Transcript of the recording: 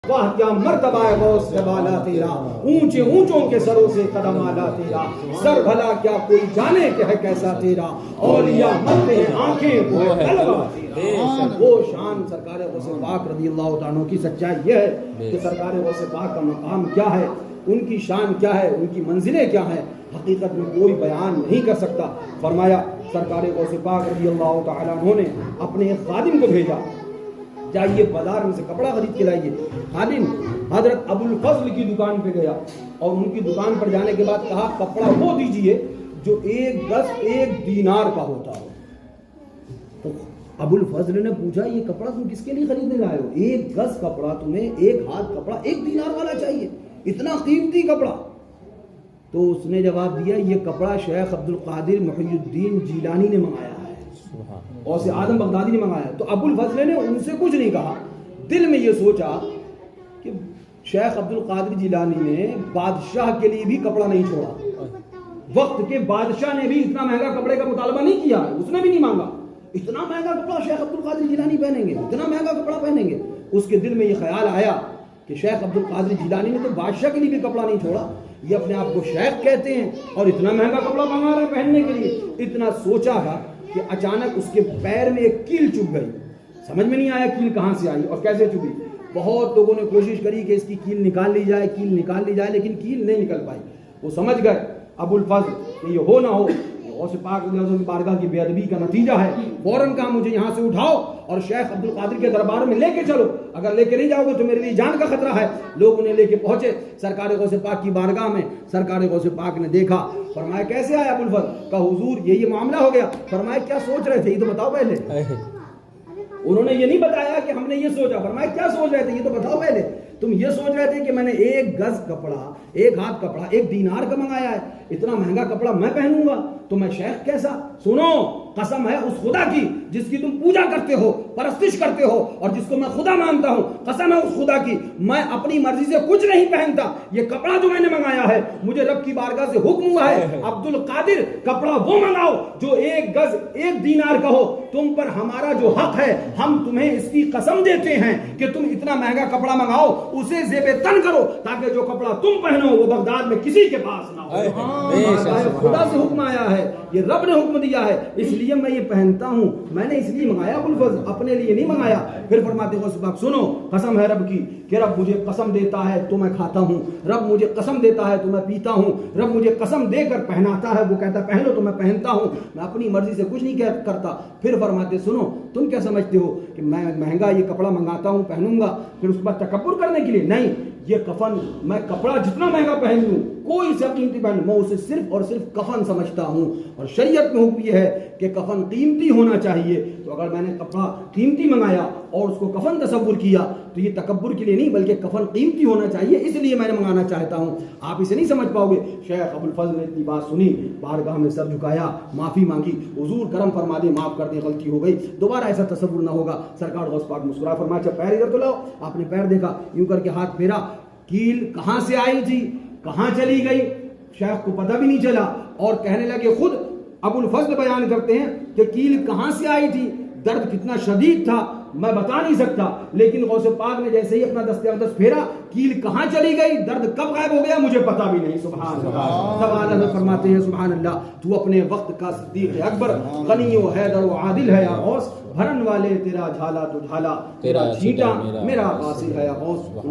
واہ کیا مرتبہ ہے غوث سے بالا تیرا، اونچے اونچوں کے سروں سے قدم آلا تیرا، سر بھلا کیا کوئی جانے کہ ہے کیسا تیرا، اولیاء مرتے ہیں آنکھیں وہ ہے قلبہ تیرا۔ وہ شان سرکار غوث پاک رضی اللہ تعالیٰ عنہ کی سچائی یہ ہے کہ سرکار غوث پاک کا مقام کیا ہے، ان کی شان کیا ہے، ان کی منزلیں کیا ہیں، حقیقت میں کوئی بیان نہیں کر سکتا۔ فرمایا سرکار غوث پاک رضی اللہ تعالیٰ عنہ نے اپنے ایک خادم کو بھیجا، جائیے بازار میں سے کپڑا خرید کے لائیے۔ خادم حضرت ابو الفضل کی دکان پہ گیا اور ان کی دکان پر جانے کے بعد کہا کپڑا وہ دیجئے جو 1 گز 1 دینار کا ہوتا ہو۔ تو ابو الفضل نے پوچھا یہ کپڑا تم کس کے لیے خریدنے لائے ہو؟ 1 گز کپڑا تمہیں 1 ہاتھ کپڑا 1 دینار والا چاہیے، اتنا قیمتی کپڑا؟ تو اس نے جواب دیا یہ کپڑا شیخ عبد القادر محی الدین جیلانی نے منگایا ہے اور سے آدم بغدادی نے منگایا۔ تو ابو الفضل نے ان سے کچھ نہیں کہا، دل میں یہ سوچا کہ شیخ عبد القادر جیلانی نے بادشاہ کے لیے بھی کپڑا نہیں چھوڑا، وقت کے بادشاہ نے بھی اتنا مہنگا کپڑے کا مطالبہ نہیں کیا، اس نے بھی نہیں مانگا اتنا مہنگا کپڑا شیخ عبد القادر جیلانی پہنیں گے، اتنا مہنگا کپڑا پہنیں گے۔ اس کے دل میں یہ خیال آیا کہ شیخ عبد القادر جیلانی نے تو بادشاہ کے لیے بھی کپڑا نہیں چھوڑا، یہ اپنے آپ کو شیخ کہتے ہیں اور اتنا مہنگا کپڑا منگا رہے ہیں پہننے کے لیے۔ اتنا سوچا تھا کہ اچانک اس کے پیر میں ایک کیل چبھ گئی، سمجھ میں نہیں آیا کیل کہاں سے آئی اور کیسے چبھی۔ بہت لوگوں نے کوشش کری کہ اس کی کیل نکال لی جائے، کیل نکال لی جائے، لیکن کیل نہیں نکل پائی۔ وہ سمجھ گئے ابو الفضل کہ یہ ہو نہ ہو غوث پاک رضی اللہ عنہ کی بارگاہ کی بے ادبی کا نتیجہ ہے، فوراً کہا مجھے یہاں سے اٹھاؤ اور شیخ عبد القادر کے دربار میں لے کے چلو، اگر لے کے نہیں جاؤ گے تو میرے لیے جان کا خطرہ ہے۔ لوگ انہیں لے کے پہنچے سرکار غوث پاک کی بارگاہ میں۔ سرکار غوث پاک نے دیکھا، فرمایا کیسے آیا ابو الفضل؟ کہا حضور یہ معاملہ ہو گیا۔ فرمایا کیا سوچ رہے تھے یہ تو بتاؤ پہلے۔ انہوں نے یہ نہیں بتایا کہ ہم نے یہ سوچا، فرمایا کیا سوچ رہے تھے یہ تو بتاؤ پہلے۔ تم یہ سوچ رہے تھے کہ میں نے 1 گز کپڑا 1 ہاتھ کپڑا 1 دینار کا منگایا ہے، اتنا مہنگا کپڑا میں پہنوں گا تو میں شیخ کیسا؟ سنو، قسم ہے اس خدا کی جس کی تم پوجا کرتے ہو، پرستش کرتے ہو اور جس کو میں خدا مانتا ہوں، قسم ہے اس خدا کی میں اپنی مرضی سے کچھ نہیں پہنتا۔ یہ کپڑا جو میں نے منگایا ہے مجھے رب کی بارگاہ سے حکم ہوا ہے عبد القادر کپڑا وہ منگاؤ جو 1 گز 1 دینار کا ہو، تم پر ہمارا جو حق ہے ہم تمہیں اس کی قسم دیتے ہیں کہ تم اتنا مہنگا کپڑا منگاؤ، اسے زیب تن کرو تاکہ جو کپڑا تم پہنو وہ بغداد میں کسی کے پاس نہ ہو۔ خدا سے حکم آیا ہے، یہ رب نے حکم دیا ہے، اس لیے میں یہ پہنتا ہوں، میں نے اس لیے منگایا ابو الفضل، اپنے لیے نہیں منگایا۔ پھر فرماتے غوث پاک سنو، قسم ہے رب کی کہ رب مجھے قسم دیتا ہے تو میں کھاتا ہوں، رب مجھے قسم دیتا ہے تو میں پیتا ہوں، رب مجھے قسم دے کر پہناتا ہے، وہ کہتا ہے پہنو تو میں پہنتا ہوں، میں اپنی مرضی سے کچھ نہیں کرتا۔ پھر فرماتے سنو تم کیا سمجھتے ہو کہ میں مہنگا یہ کپڑا منگاتا ہوں پہنوں گا پھر اس کے بعد تکبر کرنے کے لیے؟ نہیں، یہ کفن میں کپڑا جتنا مہنگا پہن لوں کوئی سے قیمتی پہن میں اسے صرف اور صرف کفن سمجھتا ہوں، اور شریعت میں حکم یہ ہے کہ کفن قیمتی ہونا چاہیے۔ تو اگر میں نے کپڑا قیمتی منگایا اور اس کو کفن تصور کیا تو یہ تکبر کے لیے نہیں بلکہ کفن قیمتی ہونا چاہیے، اس لیے میں نے منگانا چاہتا ہوں۔ آپ اسے نہیں سمجھ پاؤ گے۔ شیخ ابو الفضل نے اتنی بات سنی، بارگاہ میں سر جھکایا، معافی مانگی، حضور کرم فرما دیں، معاف کر دیں، غلطی ہو گئی، دوبارہ ایسا تصور نہ ہوگا۔ سرکار غوث پاک مسکرا فرمایا اچھا پیر ادھر تو لاؤ۔ آپ نے پیر دیکھا، یوں کر کے ہاتھ پھیرا، کیل کہاں سے آئی تھی کہاں چلی گئی شیخ کو پتہ بھی نہیں چلا، اور کہنے لگے خود ابو الفضل بیان کرتے ہیں کہ کیل کہاں سے آئی تھی، درد کتنا شدید تھا میں بتا نہیں سکتا، لیکن غوث پاک نے جیسے ہی اپنا دست اقدس پھیرا کیل کہاں چلی گئی، درد کب غائب ہو گیا مجھے پتا بھی نہیں۔ سبحان اللہ۔ تب اعلیٰ فرماتے ہیں سبحان اللہ، تو اپنے وقت کا صدیق اکبر، غنی و حیدر و عادل ہے یا غوث، بھرن والے تیرا جھالا تو جھالا، تیرا چھینٹا میرا قاصد ہے یا غوث۔